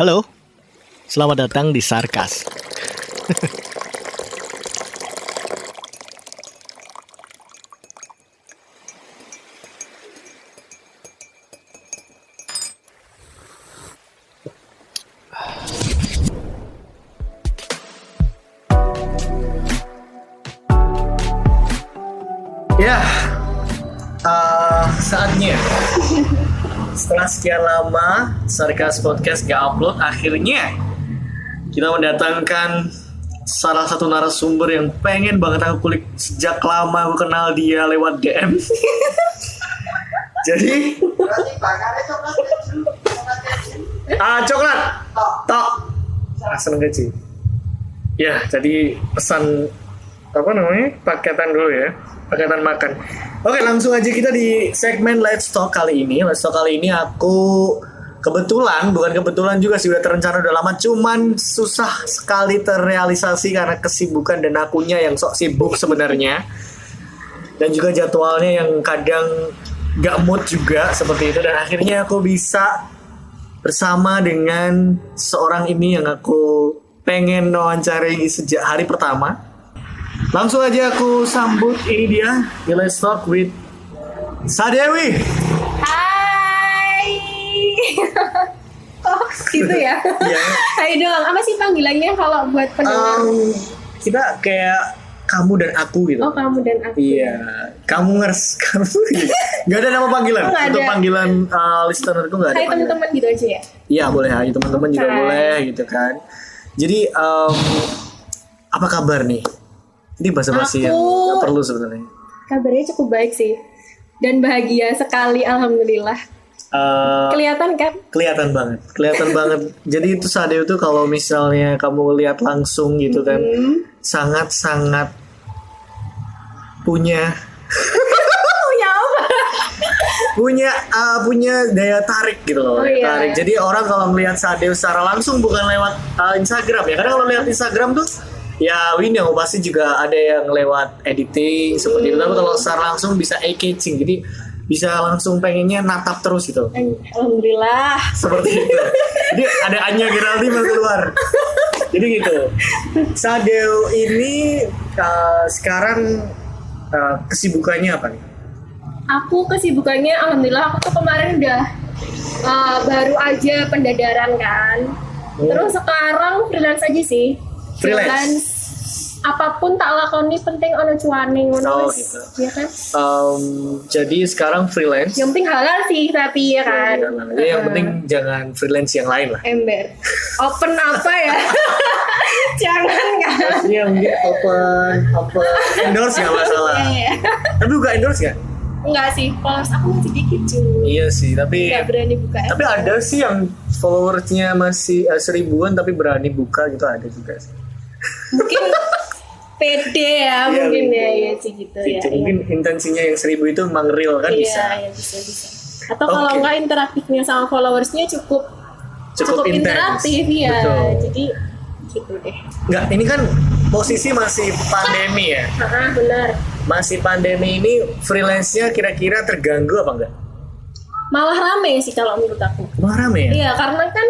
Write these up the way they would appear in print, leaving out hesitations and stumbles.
Halo, selamat datang di Sarkas. Ya, saatnya. Setelah sekian lama Sarkas Podcast gak upload, akhirnya kita mendatangkan salah satu narasumber yang pengen banget aku kulik sejak lama aku kenal dia lewat DM. Jadi coklat tok seneng gaji. Ya, jadi pesan apa namanya, paketan dulu ya, paketan makan. Oke, langsung aja kita di segmen Let's Talk kali ini. Let's Talk kali ini aku bukan kebetulan juga sih, udah terencana udah lama, cuman susah sekali terrealisasi karena kesibukan dan akunya yang sok sibuk sebenarnya, dan juga jadwalnya yang kadang gak mood juga seperti itu. Dan akhirnya aku bisa bersama dengan seorang ini yang aku pengen wawancarai sejak hari pertama. Langsung aja aku sambut, ini dia di Let's Talk with Sadewi. Hai. Kok gitu ya? Iya. Hai dong. Apa sih panggilannya kalau buat pendengar? Kita kayak kamu dan aku gitu. Oh, kamu dan aku. Iya, kamu gitu. Gak ada nama panggilan. Oh, untuk ada. panggilan listenerku gak ada Hai panggilan. teman-teman gitu aja ya? Iya, boleh. Hai teman-teman juga Hai. boleh gitu kan. Jadi apa kabar nih? Ini basa-basi yang gak perlu sebenarnya. Kabarnya cukup baik sih. Dan bahagia sekali, alhamdulillah. Kelihatan kan? Kelihatan banget. Jadi itu Sadeo tuh kalau misalnya kamu lihat langsung gitu kan, sangat-sangat punya Punya apa? punya daya tarik gitu loh. Oh, daya iya. tarik. Jadi orang kalau melihat Sadeo secara langsung bukan lewat Instagram ya. Karena kalau lihat Instagram tuh ya Winnie pasti juga ada yang lewat editing seperti itu. Tapi kalau secara langsung bisa eye-catching. Jadi bisa langsung pengennya natap terus gitu. Alhamdulillah. Seperti itu. Jadi ada Anya Geraldine mau keluar. Jadi gitu. Sadeo ini sekarang kesibukannya apa nih? Aku kesibukannya, alhamdulillah aku tuh kemarin udah baru aja pendadaran kan. Terus sekarang freelance aja sih. Freelance? Apapun tak lakoni penting ono cuane ngono. Oh, wis. gitu. Ya kan? Jadi sekarang freelance. Yang penting halal sih tapi ya kan. Jadi yang penting jangan freelance yang lain lah. Ember. Open apa ya? Jangan kan. Iya, mungkin open endorse nggak masalah. Iya. Tapi buka endorse nggak? Enggak sih, followers aku masih dikit cuy. Iya sih, tapi Enggak berani buka. tapi ada sih yang followersnya masih 1000-an tapi berani buka gitu, ada juga sih. Mungkin pede ya, Iya, mungkin pede. ya sih gitu ya. Mungkin intensinya yang 1000 itu emang real kan, Iya, bisa. iya bisa. Atau kalau Oke. enggak interaktifnya sama followersnya cukup Intens. interaktif ya. Betul. Jadi gitu deh. Enggak, ini kan posisi masih pandemi ya. Benar. Masih pandemi ini freelance-nya kira-kira terganggu apa enggak? Malah rame sih kalau menurut aku. Wah, rame ya? Iya, karena kan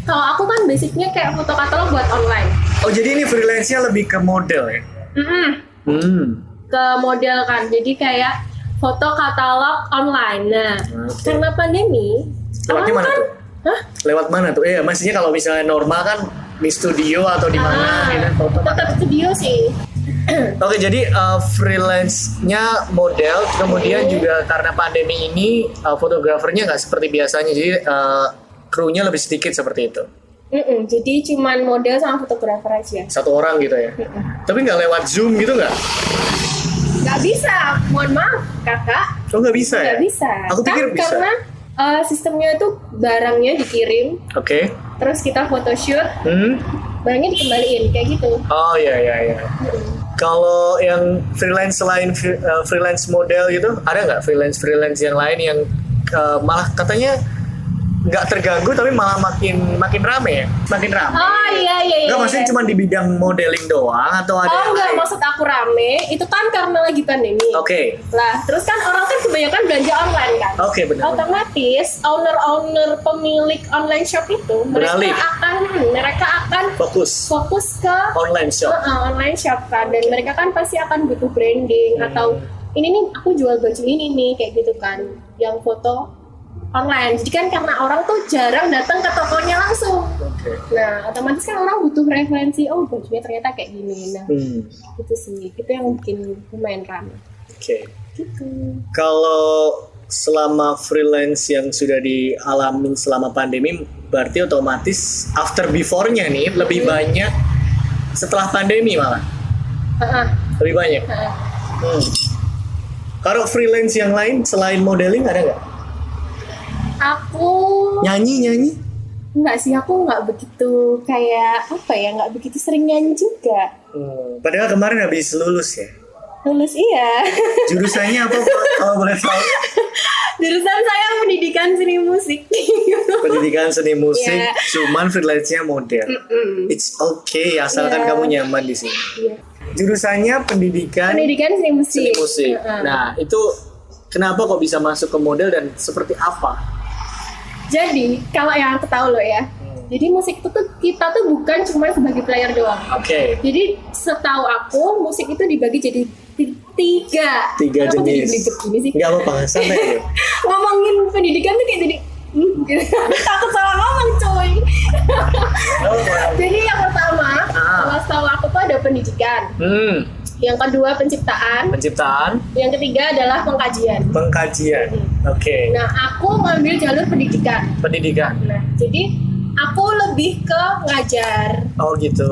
kalau aku kan basicnya kayak foto katalog buat online. Oh, jadi ini freelance-nya lebih ke model ya? Ke model kan. Jadi kayak foto katalog online. Nah, Oke. karena pandemi, Lewatnya orang mana kan, tuh? hah? Lewat mana tuh? Maksudnya kalau misalnya normal kan di studio atau di mana gitu, foto. Tetap studio sih. Oke, jadi freelance-nya model, kemudian juga karena pandemi ini fotografernya nggak seperti biasanya, jadi krunya lebih sedikit seperti itu. Jadi cuman model sama fotografer aja. Satu orang gitu ya. Tapi nggak lewat Zoom gitu nggak? Nggak bisa, mohon maaf kakak. Oh, nggak bisa ya? Nggak bisa. Aku pikir bisa. Karena sistemnya itu barangnya dikirim, Oke. terus kita photoshoot, barangnya dikembaliin kayak gitu. Oh, iya. Kalau yang freelance selain freelance model gitu, ada nggak freelance yang lain yang malah katanya nggak terganggu tapi malah makin rame ya, makin rame. Oh iya. Nggak, maksudnya cuma di bidang modeling doang atau ada Oh yang enggak, lain? maksud aku rame itu kan karena lagi pandemi. Oke. Lah, terus kan orang kan kebanyakan belanja online kan. Oke, benar. Otomatis owner pemilik online shop itu Beralih. mereka akan Fokus fokus ke online shop. online shop kan, dan mereka kan pasti akan butuh branding atau ini nih aku jual baju ini nih kayak gitu kan, yang foto online. Jadi kan karena orang tuh jarang datang ke tokonya langsung. Oke. Nah, otomatis kan orang butuh referensi, oh bajunya ternyata kayak gini. Nah, itu sih, itu yang bikin lumayan ramai. Oke. Gitu. Kalau selama freelance yang sudah dialami selama pandemi, berarti otomatis after before-nya nih lebih banyak setelah pandemi malah. Lebih banyak. Kalau freelance yang lain selain modeling ada nggak? Aku Nyanyi? enggak sih, aku nggak begitu kayak apa ya, nggak begitu sering nyanyi juga. Padahal kemarin habis lulus ya. Lulus iya. Jurusannya apa Pak? Kalau boleh tahu? Jurusan saya pendidikan seni musik. Pendidikan seni musik, Yeah. cuman freelance-nya model. It's okay, asalkan Yeah. kamu nyaman di sini. Iya. Jurusannya pendidikan Pendidikan seni musik. seni musik. Nah, itu kenapa kok bisa masuk ke model dan seperti apa? Jadi kalau yang aku tahu loh ya, jadi musik itu tuh kita tuh bukan cuma sebagai player doang. Oke. Jadi setahu aku musik itu dibagi jadi tiga. Tiga Kenapa jadi jenis. belibet gini sih? Nggak apa-apa, santai ya. Ngomongin pendidikan tuh kayak jadi gitu. Takut salah ngomong coy. Jadi yang pertama, kalau setahu aku tuh ada pendidikan. Yang kedua penciptaan. Penciptaan, Yang ketiga adalah pengkajian. pengkajian. Oke. Nah, aku ngambil jalur pendidikan. Pendidikan. Nah, jadi aku lebih ke ngajar. Oh gitu.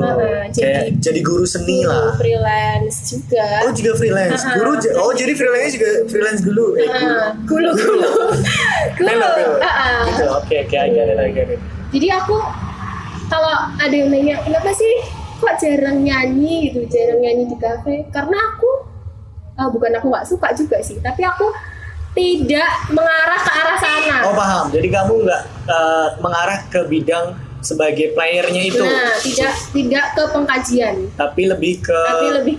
Jadi guru seni lah. Freelance juga. Oh juga freelance. Guru. Oh jadi freelance juga freelance dulu. Gulu. Gitu. Oke. I get it. Jadi aku kalau ada yang nanya kenapa sih kok jarang nyanyi gitu, jarang nyanyi di kafe, karena aku bukan aku nggak suka juga sih, tapi aku tidak mengarah ke arah sana. Oh paham. Jadi kamu nggak mengarah ke bidang sebagai playernya itu. Nah, tidak ke pengkajian, Tapi lebih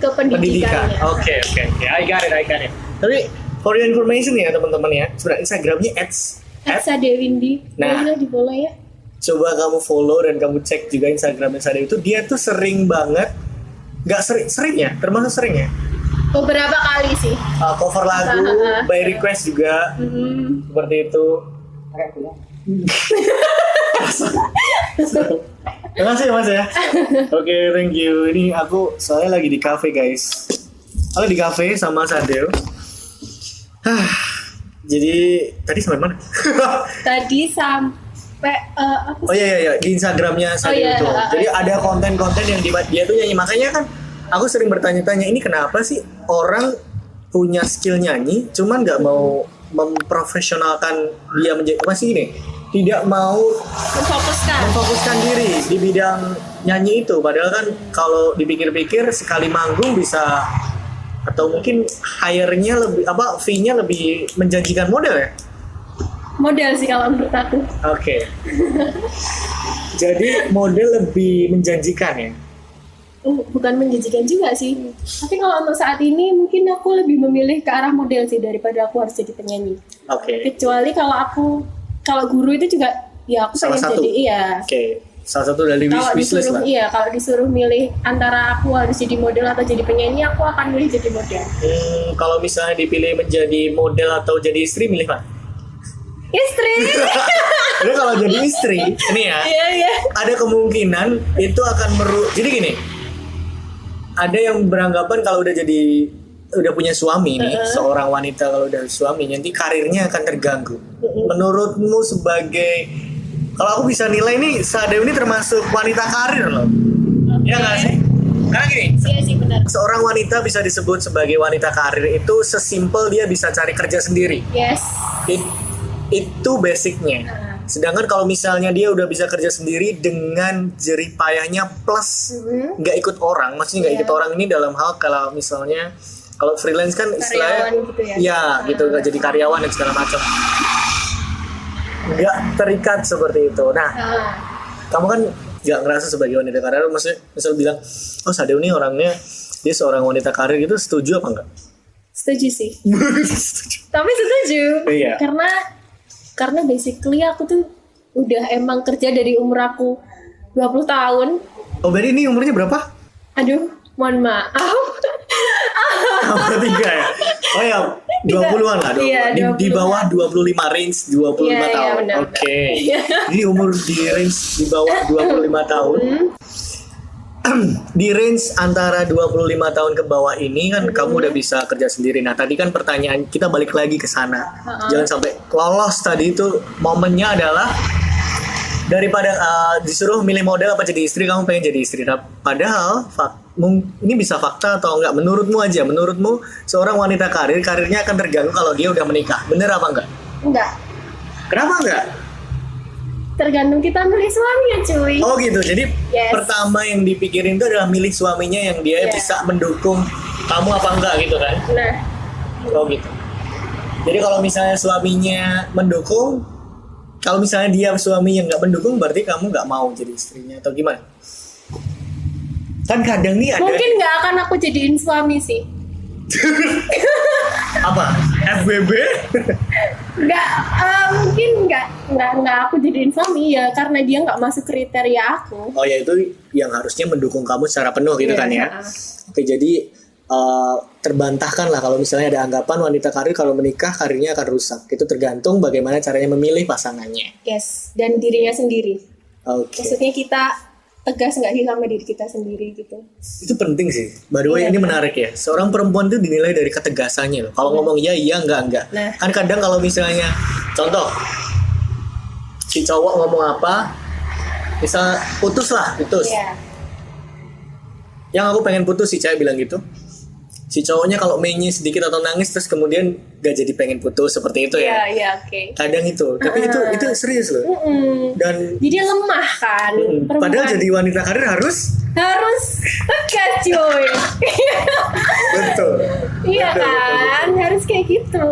ke pendidikan. Oke. I got it. Tapi for your information ya teman-teman ya, sebenarnya Instagramnya Dewindi. Nah. Boleh di follow ya. Coba kamu follow dan kamu cek juga Instagramnya Sade itu, dia tuh sering banget, nggak sering ya, termasuk sering ya, Beberapa kali sih. cover lagu, by request juga, seperti itu. Terima kasih Mas ya. Oke, thank you. Ini aku soalnya lagi di cafe guys. Aku di cafe sama Sadeo. Jadi tadi sampai mana? Tadi sampai apa Oh sih? iya, di Instagramnya Sadeo iya. itu. Jadi ada konten-konten yang dia tuh nyanyi. Makanya kan aku sering bertanya-tanya, ini kenapa sih orang punya skill nyanyi, cuman nggak mau memprofesionalkan dia menjadi masih ini, tidak mau memfokuskan diri di bidang nyanyi itu. Padahal kan kalau dipikir-pikir sekali manggung bisa, atau mungkin hire-nya lebih fee-nya lebih menjanjikan model ya. Model sih kalau menurut aku. Oke. Jadi model lebih menjanjikan ya. Bukan menjanjikan juga sih. Tapi kalau untuk saat ini mungkin aku lebih memilih ke arah model sih daripada aku harus jadi penyanyi. Oke. Kecuali kalau guru itu juga ya aku Salah pengen satu. jadi iya. Oke. Salah satu dari Kalau wishlist disuruh lah. iya, kalau disuruh milih antara aku harus jadi model atau jadi penyanyi, aku akan milih jadi model. Kalau misalnya dipilih menjadi model atau jadi istri, milih mana? Istri. Jadi kalau jadi istri, ini ya, Iya. ada kemungkinan itu akan jadi gini. Ada yang beranggapan kalau udah punya suami nih, seorang wanita kalau udah suami, nanti karirnya akan terganggu. Menurutmu sebagai, kalau aku bisa nilai nih, Sadeo ini termasuk wanita karir loh. Iya nggak sih? Karena gini, Iya sih benar. seorang wanita bisa disebut sebagai wanita karir itu sesimpel dia bisa cari kerja sendiri. Yes. Itu basicnya. Sedangkan kalau misalnya dia udah bisa kerja sendiri dengan jerih payahnya plus nggak ikut orang, maksudnya nggak ikut orang ini dalam hal kalau misalnya kalau freelance kan istilahnya Karyawan gitu ya. gitu nggak jadi karyawan dan segala macam. nggak terikat seperti itu. Nah, Ah, kamu kan nggak ngerasa sebagai wanita karir, maksudnya misal bilang, oh Sadeo ini orangnya dia seorang wanita karir gitu, setuju apa enggak? setuju sih. Tapi setuju. Iya. Karena basically aku tuh udah emang kerja dari umur aku 20 tahun. Oh berarti ini umurnya berapa? Aduh, mohon maaf. Nomor 3 ya? Oh ya, 20-an lah. Iya, Di 20-an. bawah 25, range 25 Iya, iya, tahun. benar. Oke. Jadi umur di range di bawah 25 tahun. Di range antara 25 tahun ke bawah ini kan kamu udah bisa kerja sendiri. Nah tadi kan pertanyaan kita balik lagi ke sana. Jangan sampai lolos tadi itu momennya adalah daripada disuruh milih model apa jadi istri, kamu pengen jadi istri. Nah, padahal ini bisa fakta atau enggak? Menurutmu aja, menurutmu seorang wanita karirnya akan terganggu kalau dia udah menikah. Bener apa enggak? Enggak. Kenapa enggak? Tergantung kita milih suaminya, cuy. Oh gitu. Jadi Yes. pertama yang dipikirin itu adalah milih suaminya yang dia Yeah. bisa mendukung kamu apa enggak gitu kan? Nah, Oh gitu. Jadi kalau misalnya suaminya mendukung, kalau misalnya dia suami yang nggak mendukung, berarti kamu nggak mau jadi istrinya atau gimana? Kan kadang nih ada mungkin nggak akan aku jadiin suami sih. apa? FWB? Nggak, mungkin nggak aku jadiin suami ya karena dia nggak masuk kriteria aku. Oh ya itu yang harusnya mendukung kamu secara penuh gitu Iya, kan ya? Oke jadi terbantahkan lah kalau misalnya ada anggapan wanita karir kalau menikah karirnya akan rusak. Itu tergantung bagaimana caranya memilih pasangannya. Yes, dan dirinya sendiri. Oke. Maksudnya kita tegas nggak sih sama diri kita sendiri gitu. Itu penting sih. By the way, Iya, ini kan? menarik ya. Seorang perempuan itu dinilai dari ketegasannya loh. Kalau ngomong iya, enggak. Nah. Kan kadang kalau misalnya, contoh, si cowok ngomong apa, misal putus. Iya. Yang aku pengen putus, si cewek bilang gitu. Si cowoknya kalau mainnya sedikit atau nangis, terus kemudian gak jadi pengen putus, seperti itu Iya, ya. iya, oke. Kadang itu. Tapi itu serius loh. Mm-mm. Dan Jadi lemah kan. Perempuan padahal jadi wanita karir harus harus tegas, cuy. betul. Iya Betul, kan, harus kayak gitu.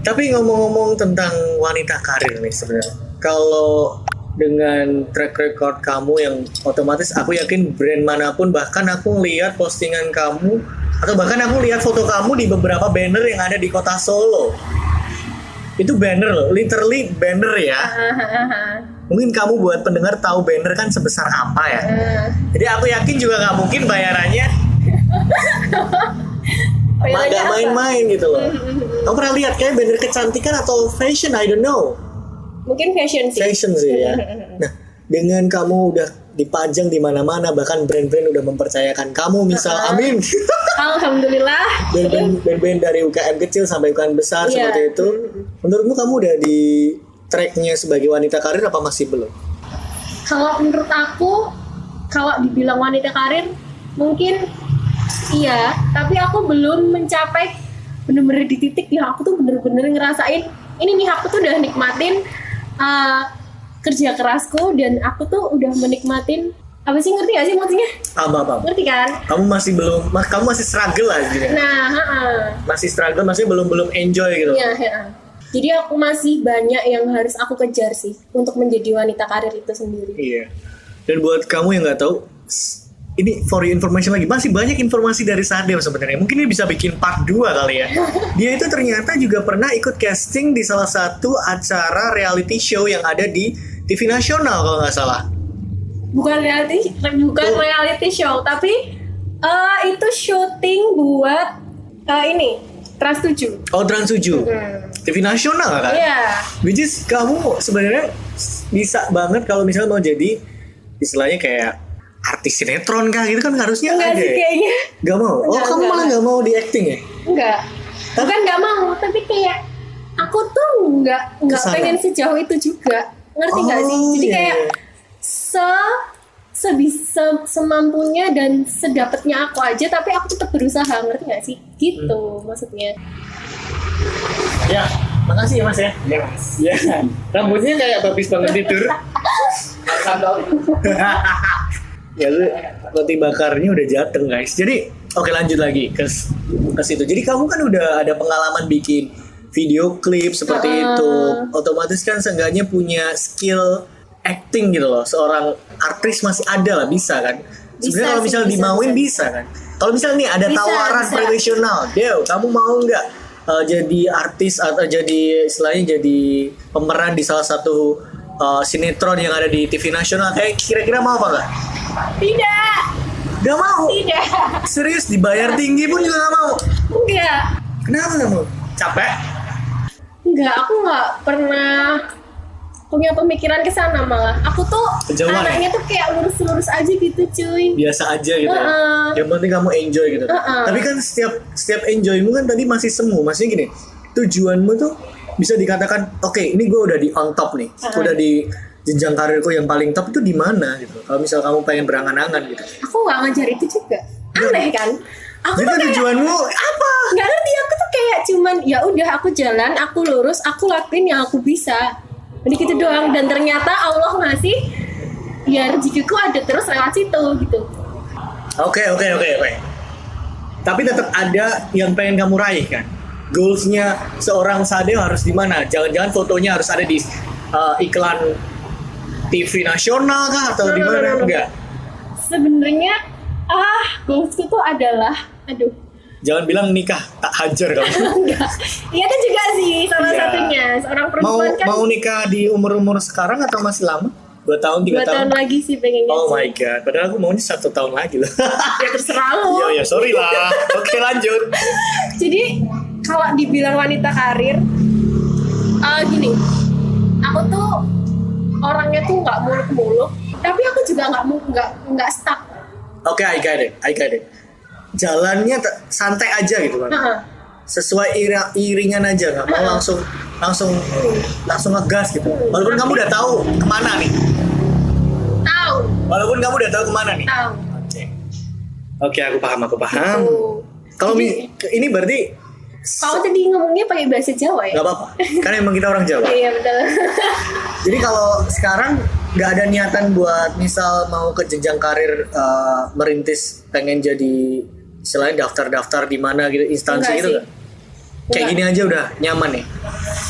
Tapi ngomong-ngomong tentang wanita karir nih sebenarnya, kalau dengan track record kamu yang otomatis aku yakin brand manapun, bahkan aku lihat postingan kamu atau bahkan aku lihat foto kamu di beberapa banner yang ada di kota Solo. Itu banner loh, literally banner ya. Mungkin kamu buat pendengar tahu banner kan sebesar apa ya. Jadi aku yakin juga nggak mungkin bayarannya Bayarannya nggak apa? main-main gitu loh. Kamu pernah lihat kayak banner kecantikan atau fashion, I don't know. Mungkin fashion sih. Fashion sih ya. Nah, dengan kamu udah dipajang di mana-mana, bahkan brand-brand udah mempercayakan kamu, misal amin. Alhamdulillah. Band-band dari UKM kecil sampai UKM besar Iya. seperti itu. Menurutmu kamu udah di tracknya sebagai wanita karir apa masih belum? Kalau menurut aku, kalau dibilang wanita karir, mungkin iya, tapi aku belum mencapai bener-bener di titik yang aku tuh bener-bener ngerasain ini nih, aku tuh udah nikmatin kerja kerasku dan aku tuh udah menikmatin apa sih, ngerti gak sih maksudnya? Apa? Ngerti kan? Kamu masih belum, kamu masih struggle lah gitu. Nah, Masih struggle, masih belum enjoy gitu. iya. Jadi aku masih banyak yang harus aku kejar sih untuk menjadi wanita karir itu sendiri. Iya. Dan buat kamu yang nggak tahu, ini for your information lagi, masih banyak informasi dari Sadeo sebenarnya. Mungkin ini bisa bikin part 2 kali ya. Dia itu ternyata juga pernah ikut casting di salah satu acara reality show yang ada di TV nasional kalau nggak salah. Bukan reality show, tapi itu syuting buat ini Trans 7. Oh, Trans 7. TV nasional kan? Iya. Which is kamu sebenarnya bisa banget kalau misalnya mau jadi istilahnya kayak artis sinetron kah gitu kan harusnya Enggak ada. sih Ya? kayaknya. Gak mau? Oh, Enggak, kamu malah enggak. gak mau di acting ya? Enggak. Bukan nggak mau, tapi kayak aku tuh nggak Kesana. pengen sejauh itu juga. Ngerti nggak sih? Jadi iya, kayak iya. sebisa semampunya dan sedapatnya aku aja, tapi aku tetap berusaha, ngerti nggak sih? Gitu maksudnya. Ya, makasih ya Mas ya. Iya mas. Ya, rambutnya kayak babis banget tidur. Ya lu roti bakarnya udah jateng guys. Jadi oke lanjut lagi ke situ. Jadi kamu kan udah ada pengalaman bikin video klip seperti itu. Otomatis kan seenggaknya punya skill acting gitu loh. Seorang artis masih ada lah, bisa kan. Sebenarnya kalau misalnya dimauin bisa kan. Kalau misalnya nih ada tawaran profesional, Dew, kamu mau nggak jadi artis atau jadi istilahnya jadi pemeran di salah satu sinetron yang ada di TV nasional? Kayak kira-kira mau apa nggak? Tidak. Gak mau? Tidak. Serius, dibayar tinggi pun juga gak mau? Enggak. Kenapa gak mau? Capek? Enggak, aku nggak pernah punya pemikiran ke sana malah. Aku tuh Kejauhan, anaknya tuh kayak lurus-lurus aja gitu, cuy. Biasa aja gitu ya? Yang penting kamu enjoy gitu. Tapi kan setiap enjoymu kan tadi masih semu. Maksudnya gini, tujuanmu tuh bisa dikatakan, oke, ini gue udah di on top nih. Udah di jenjang karirku yang paling top itu di mana gitu. Kalau misal kamu pengen berangan-angan gitu. Aku nggak ngejar itu juga. Aneh kan? Aku Jadi tuh kayak tujuanmu apa? nggak ngerti, aku tuh kayak cuman ya udah aku jalan, aku lurus, aku lakuin yang aku bisa. Jadi gitu doang, dan ternyata Allah ngasih ya rezekiku ada terus lewat situ gitu. Oke. Tapi tetap ada yang pengen kamu raih kan? Goalsnya seorang Sadeo harus di mana? Jangan-jangan fotonya harus ada di iklan TV nasional kah atau di mana? Enggak. Sebenarnya goalsku tuh adalah Jangan bilang nikah tak hajar kamu. enggak. Iya kan juga sih salah Iya. satunya. Seorang mau perempuan kan mau nikah di umur sekarang atau masih lama? 2 tahun, 3 2 tahun? tahun lagi sih pengennya. Oh sih. my god, padahal aku maunya 1 tahun lagi loh. Ya terserah lo. Iya, sorry lah. Oke, lanjut. Jadi kalau dibilang wanita karir, gini, aku tuh orangnya tuh nggak muluk-muluk, tapi aku juga nggak stuck. Oke, I got it. Jalannya santai aja gitu kan. Sesuai iringan aja, nggak mau langsung ngegas gitu. Walaupun kamu udah tahu kemana nih. Tahu. Tahu. Oke, aku paham. Tuh. Kalau Jadi- ini berarti Kau tadi ngomongnya pakai bahasa Jawa ya? nggak apa-apa, karena emang kita orang Jawa. Iya betul. Jadi kalau sekarang nggak ada niatan buat misal mau ke jenjang karir merintis pengen jadi istilahnya daftar di mana gitu instansi Enggak gitu sih. kan? Kayak gini aja udah nyaman nih.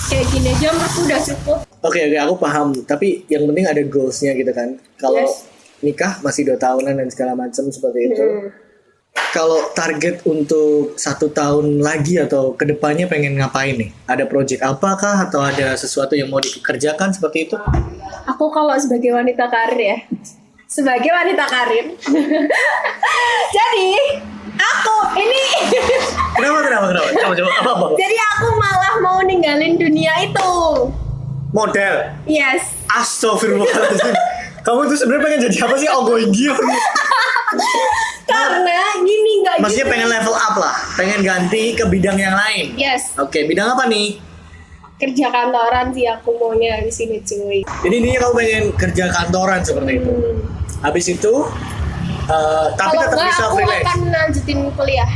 Kayak gini aja menurutku udah cukup. Oke, aku paham. Tapi yang penting ada goalsnya gitu kan. Kalau Yes. nikah masih 2 tahunan dan segala macam seperti itu. Kalau target untuk 1 tahun lagi atau kedepannya pengen ngapain nih? Ada project apakah atau ada sesuatu yang mau dikerjakan seperti itu? Aku kalau sebagai wanita karir ya, jadi aku ini Kenapa? Coba apa? jadi aku malah mau ninggalin dunia itu. Model. Yes. Astagfirullahaladzim. Kamu tuh sebenarnya pengen jadi apa sih? Ogoinggi. Karena gini nggak Maksudnya gitu. pengen level up lah. Pengen ganti ke bidang yang lain. Yes, Oke, bidang apa nih? kerja kantoran sih aku maunya di sini cuy. Jadi intinya kamu pengen kerja kantoran seperti itu. Habis itu, tapi Kalau tetap enggak bisa aku freelance. akan lanjutin kuliah.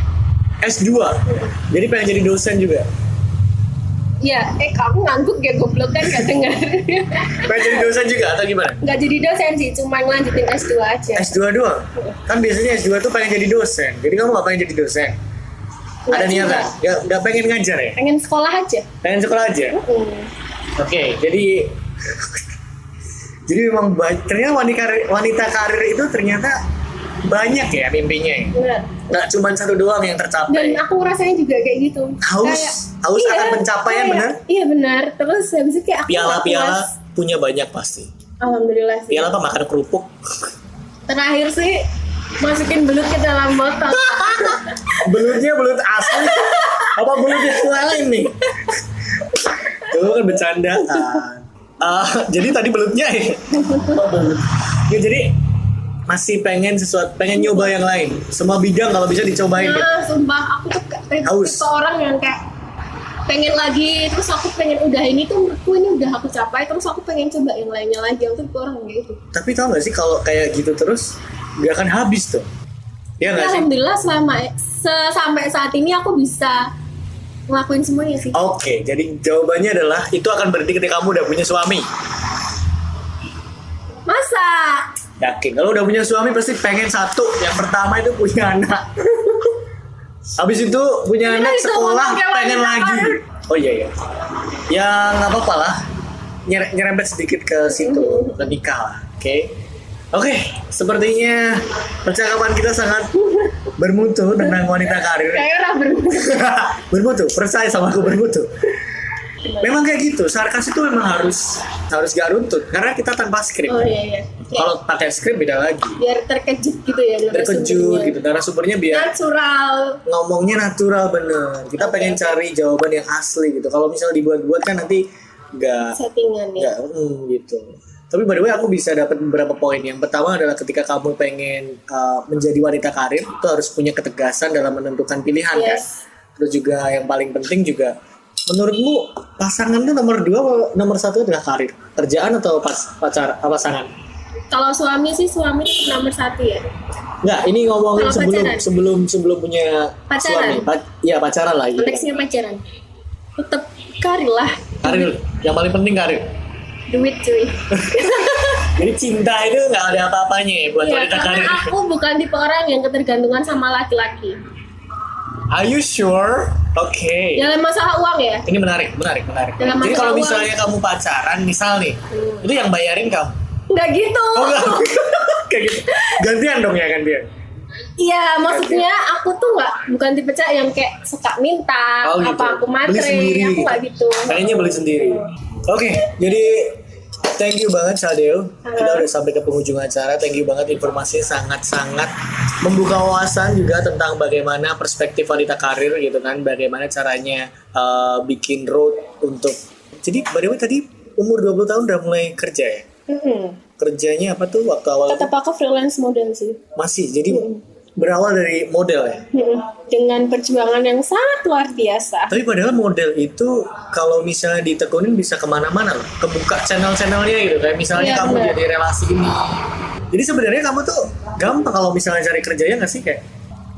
S2. Jadi pengen jadi dosen juga. Ya, kamu ngangguk ya goblok kan gak dengar. Pengen jadi dosen juga atau gimana? Gak jadi dosen sih, cuma ngelanjutin S2 aja. S2 doang? Kan biasanya S2 tuh pengen jadi dosen. Jadi kamu gak pengen jadi dosen? Ada Nggak niatan? juga. Gak pengen ngajar ya? Pengen sekolah aja. Pengen sekolah aja? Oke, jadi memang ternyata wanita karir itu ternyata banyak ya mimpinya ya. Benar. Nggak cuma satu doang yang Dan tercapai. aku rasanya juga kayak gitu. Haus akan pencapaian, kayak- benar? Iya benar. Terus habis itu kayak aku nggak Piala-piala puas. punya banyak pasti. Alhamdulillah sih. Piala apa? Makan kerupuk. Terakhir sih masukin belut ke dalam botol. Belutnya belut asli. Apa belut yang lain nih? Itu kan bercandaan. Jadi tadi belutnya ya? Oh, belut. Ya, jadi masih pengen nyoba yang lain. Semua bidang kalau bisa dicobain. Gitu. Nah, sumpah aku tuh Haus. tipe orang yang kayak pengen lagi, terus aku pengen udah ini tuh menurutku ini udah aku capai, terus aku pengen coba yang lainnya lagi. Aku tuh tipe orang kayak gitu. Tapi tau gak sih kalau kayak gitu terus gak akan habis tuh. Ya gak sih? Alhamdulillah sampai saat ini aku bisa ngelakuin semuanya sih. Oke, jadi jawabannya adalah itu akan berhenti ketika kamu udah punya suami. Masa? Yakin, kalau udah punya suami pasti pengen satu. Yang pertama itu punya anak. Habis itu punya Gila, anak itu sekolah ngomong kayak pengen wanita lagi. karir. Oh iya ya. Ya nggak apa-apa lah. Nyerempet sedikit ke situ, ke nikah lah. Oke. Oke, sepertinya percakapan kita sangat bermutu tentang wanita karir. Kayak orang Bermutu, percaya sama aku bermutu. Memang kayak gitu, sarkas itu memang harus gak runtut karena kita tanpa skrip. Oh iya iya. Kalau pakai skrip beda lagi. Biar terkejut gitu ya Terkejut gitu, narasumbernya biar natural. ngomongnya natural bener. Kita pengen cari jawaban yang asli gitu. Kalau misalnya dibuat-buat kan nanti Settingan ya. gitu. Tapi by the way aku bisa dapat beberapa poin. Yang pertama adalah ketika kamu pengen menjadi wanita karir itu harus punya ketegasan dalam menentukan pilihan kan. Terus juga yang paling penting juga menurutmu pasangan itu nomor 2 atau nomor 1 adalah karir, kerjaan atau pasangan? Kalau suami sih suami itu nomor 1 ya. Enggak, ini ngomongin Kalau sebelum punya pacaran. suami. Iya pacaran lah. Gitu. Konteksnya pacaran. Tetap karir lah. Karir, yang paling penting karir. Duit cuy. Jadi cinta itu nggak ada apa-apanya ya buat Ya, wanita karir. karena aku bukan tipe orang yang ketergantungan sama laki-laki. Are you sure? Oke. Dalam masalah uang ya. Ini menarik. Dalam Jadi kalau masalah misalnya kamu pacaran, misal nih, itu yang bayarin kamu. Nggak gitu. Oh enggak. Kayak gitu. Gantian dong ya gantian. Iya, maksudnya aku tuh bukan tipe cewek yang kayak suka minta Oh, gitu. apa aku Beli matre, sendiri aku nggak gitu. Kayaknya beli sendiri. Oke, jadi thank you banget Sadeo. Kita udah sampai ke penghujung acara. Thank you banget, informasinya sangat-sangat membuka wawasan juga tentang bagaimana perspektif wanita karir gitu kan. Bagaimana caranya bikin road untuk. Jadi by the way tadi umur 20 tahun udah mulai kerja ya? Kerjanya apa tuh waktu awal? Tetap aku freelance model sih. Masih, jadi berawal dari model ya? Dengan perjuangan yang sangat luar biasa. Tapi padahal model itu kalau misalnya ditekunin bisa kemana-mana loh. Kebuka channel-channelnya gitu. Kayak misalnya Iya, kamu benar. jadi relasi ini. Jadi sebenarnya kamu tuh gampang kalau misalnya cari kerjanya nggak sih kayak?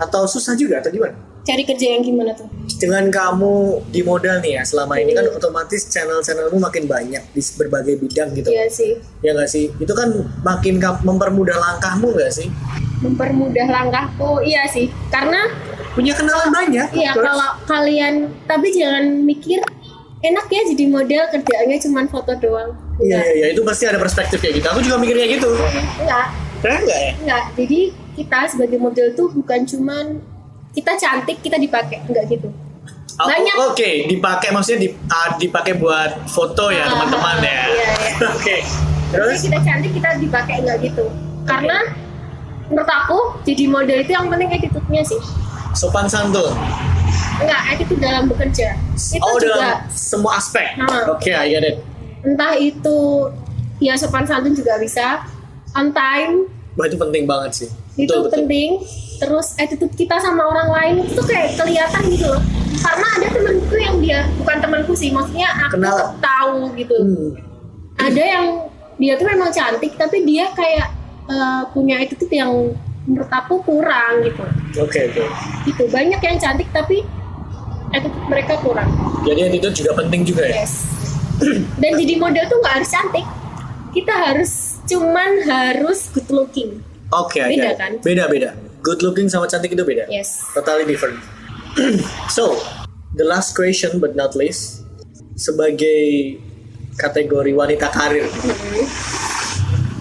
Atau susah juga atau gimana? Cari kerja yang gimana tuh? Dengan kamu di modal nih ya selama ini kan otomatis channel-channelmu makin banyak di berbagai bidang gitu. Iya sih. Ya nggak sih? Itu kan makin mempermudah langkahmu nggak sih? Mempermudah langkahku, iya sih. Karena Punya kenalan banyak. iya Terus? kalau kalian, tapi jangan mikir enak ya jadi model kerjaannya cuma foto doang. Iya, itu pasti ada perspektif kayak gitu. Aku juga mikirnya gitu. Enggak. Enggak ya? Enggak, jadi kita sebagai model tuh bukan cuman kita cantik, kita dipakai, enggak gitu. Banyak. Oke, dipakai maksudnya dipakai buat foto ya teman-teman ya. Iya. Oke. Jadi Terus? kita cantik, kita dipakai, enggak gitu. Karena menurut aku jadi model itu yang penting attitude-nya sih. Sopan santun. Enggak, attitude dalam bekerja. Itu Dalam juga semua aspek. Nah. Oke, I get it. entah itu ya sopan santun juga bisa, on time Wah, itu penting banget sih. itu penting. Terus attitude kita sama orang lain itu tuh kayak kelihatan gitu loh. Karena ada temanku yang dia bukan temanku sih, maksudnya aku Kenal. tahu gitu. Ada yang dia tuh memang cantik tapi dia kayak punya attitude yang menurut aku kurang gitu. Oke. Gitu banyak yang cantik tapi attitude mereka kurang. Jadi attitude juga penting juga ya. Yes. Dan jadi model tuh nggak harus cantik. Kita cuman harus good looking. Oke, I Beda get it. kan? Beda. Good looking sama cantik itu beda. Yes. Totally different. So, the last question but not least, sebagai kategori wanita karir.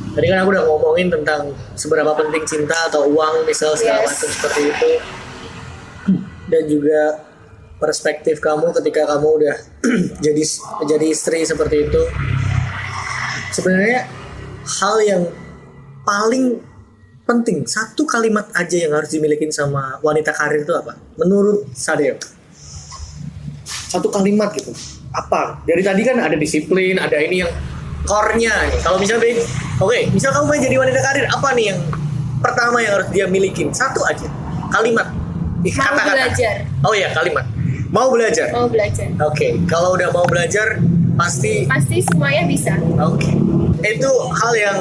Tadi kan aku udah ngomongin tentang seberapa penting cinta atau uang misal segala Yes. macam seperti itu. Dan juga perspektif kamu ketika kamu udah jadi istri seperti itu. Sebenarnya hal yang paling penting, satu kalimat aja yang harus dimiliki sama wanita karir itu apa? Menurut Sadeo. Satu kalimat gitu. Apa? Dari tadi kan ada disiplin, ada ini yang core-nya. Kalau misalnya misal kamu pengen jadi wanita karir, apa nih yang pertama yang harus dia milikin? Satu aja. Kalimat. Mau belajar. Oh iya, kalimat. Mau belajar. Mau belajar. Oke, kalau udah mau belajar pasti Semuanya bisa. oke. Itu hal yang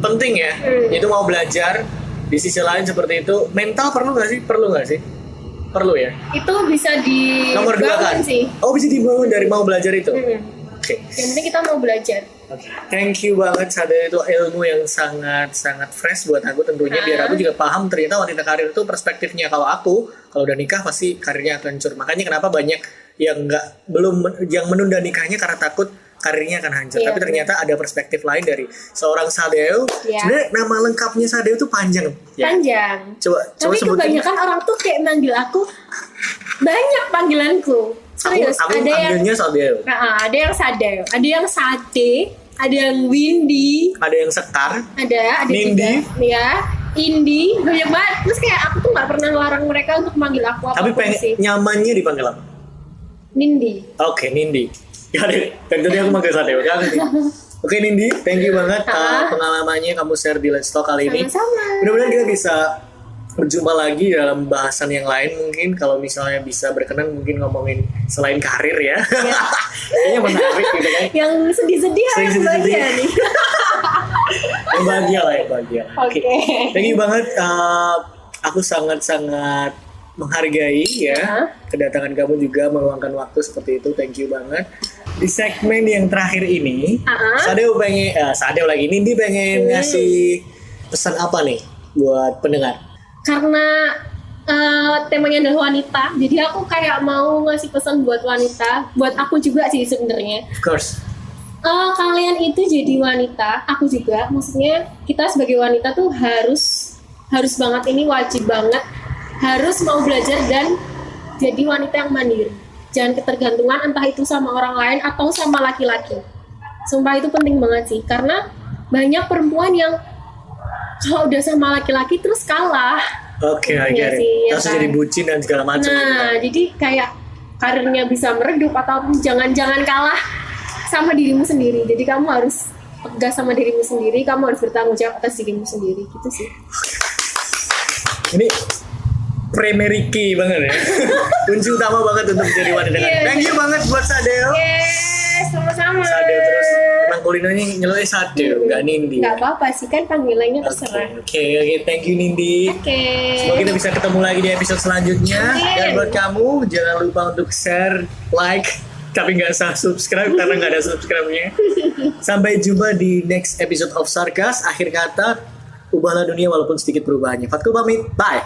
penting ya. Itu mau belajar. Di sisi lain seperti itu, mental perlu nggak sih? Perlu nggak sih? Perlu ya. Itu bisa Nomor 2 kan? sih. Oh, bisa dibangun dari mau belajar itu. Oke. Yang penting kita mau belajar. Thank you banget Sadeo, itu ilmu yang sangat fresh buat aku tentunya biar aku juga paham ternyata wanita karir itu perspektifnya. Kalau udah nikah pasti karirnya akan hancur. Makanya kenapa banyak yang menunda nikahnya karena takut karirnya akan hancur. Iya, Tapi ternyata ada perspektif lain dari seorang Sadeo. Iya. Sebenarnya nama lengkapnya Sadeo itu panjang. Ya. Panjang. Coba Tapi sebutin. kebanyakan orang tuh kayak manggil aku banyak panggilanku. Serius, Aku ada yang panggilnya Sadeo. ada yang Sadeo, ada yang Sade, ada yang Windy, Ada yang Sekar. ada Nindi. juga ya Indi, banyak banget. Terus kayak aku tuh nggak pernah ngelarang mereka untuk manggil aku Tapi apapun sih. nyamannya dipanggil apa? Nindi. Oke, Nindi. Ya deh, tadi aku manggil Sadeo. Oke, Nindi, thank you banget pengalamannya kamu share di Let's Talk kali ini. Sama-sama. Mudah-mudahan kita bisa berjumpa lagi dalam bahasan yang lain, mungkin kalau misalnya bisa berkenan mungkin ngomongin selain karir ya. Kayaknya menarik gitu kan. Yang sedih-sedih harus Sedih-sedih. bahagia nih. Yang bahagia lah, yang bahagia. Oke. Thank you banget. Aku sangat-sangat menghargai ya kedatangan kamu juga, meluangkan waktu seperti itu. Thank you banget. Di segmen yang terakhir ini, Sadeo lagi, Nindi pengen ngasih pesan apa nih buat pendengar? Karena temanya adalah wanita, jadi aku kayak mau ngasih pesan buat wanita, buat aku juga sih sebenarnya. Of course. Kalian itu jadi wanita, aku juga. Maksudnya kita sebagai wanita tuh harus banget, ini wajib banget, harus mau belajar dan jadi wanita yang mandiri. Jangan ketergantungan entah itu sama orang lain atau sama laki-laki. Sumpah itu penting banget sih, karena banyak perempuan yang kalau udah sama laki-laki terus kalah. Oke, Iya akhirnya sih, ya langsung kan? jadi bucin dan segala macam. Nah, jadi kayak karirnya bisa meredup ataupun jangan kalah sama dirimu sendiri. Jadi kamu harus tegas sama dirimu sendiri, kamu harus bertanggung jawab atas dirimu sendiri, gitu sih. Ini primary key banget ya. Kunci utama banget untuk menjadi wanita. Iya. Thank you banget buat Sadeo. Yes, sama-sama. Sadeo terus emang kulinernya nyelai Sadeo, nggak Nindi. Nggak apa-apa sih, kan panggilannya terserah. Oke, thank you Nindi. Oke. Semoga kita bisa ketemu lagi di episode selanjutnya. Amin. Dan buat kamu, jangan lupa untuk share, like, tapi nggak usah subscribe karena nggak ada subscribe-nya. Sampai jumpa di next episode of Sarkas. Akhir kata, ubahlah dunia walaupun sedikit perubahannya. Fatkul pamit, bye.